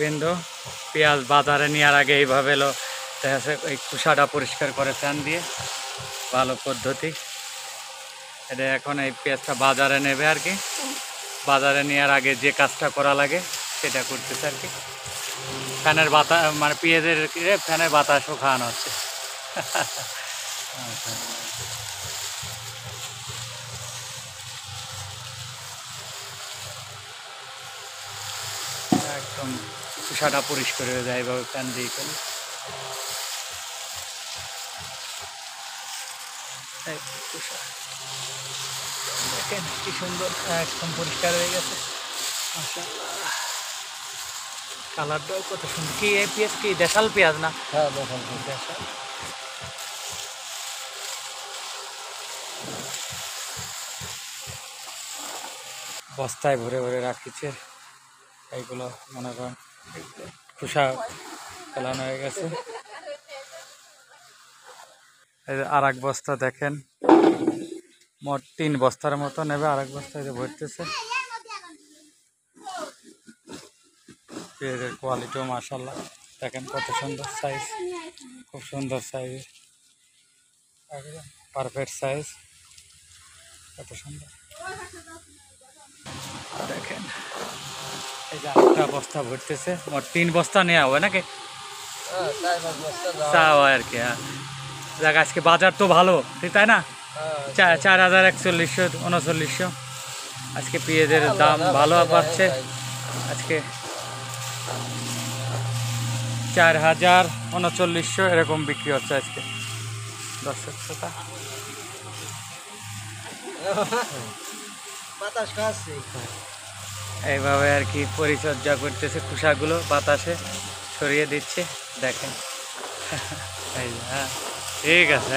বিন্দু পেঁয়াজ বাজারে নেওয়ার আগে এইভাবে এই খোসাটা পরিষ্কার করে ফ্যান দিয়ে, ভালো পদ্ধতি। এটা এখন এই পেঁয়াজটা বাজারে নেবে আর কি, বাজারে নেওয়ার আগে যে কাজটা করা লাগে সেটা করতেছে আর কি। ফ্যানের বাতাস মানে পেঁয়াজের ফ্যানের বাতাসও খাওয়ানো হচ্ছে। একদম খোসাটা পরিষ্কার হয়ে যায় এভাবে ফ্যান দিয়ে করলে। দেখেন কি সুন্দর, একদম পরিষ্কার হয়ে গেছে। কালারটাও কত সুন্দর। কি এই পেঁয়াজ কি দেশাল পেঁয়াজ না? হ্যাঁ দেখাল দেশাল। বস্তায় ভরে ভরে রাখিছে এইগুলো, মনে করেন খোসা ফেলানো হয়ে গেছে। এই যে আর এক বস্তা দেখেন, মোট 3 বস্তার মতো নেবে। আর এক বস্তা এই যে ভরতেছে। পেঁয়াজের কোয়ালিটিও মাশাআল্লাহ, দেখেন কত সুন্দর সাইজ, খুব সুন্দর সাইজ, পারফেক্ট সাইজ, কত সুন্দর। দেখেন এই যে একটা বস্তা ভরতেছে, মোট 3 বস্তা নেওয়া হবে নাকি? চা হয় আর কি। হ্যাঁ দেখ, আজকে বাজার তো ভালো, ঠিক তাই না? 4,4139 আজকে পেঁয়াজের দাম ভালো পাচ্ছে। আজকে 4,039 এরকম বিক্রি হচ্ছে আজকে। দর্শক শ্রোতা, এইভাবে আর কি পরিচর্যা করতেছে, খোসাগুলো বাতাসে ছড়িয়ে দিচ্ছে। দেখেন হ্যাঁ ঠিক আছে।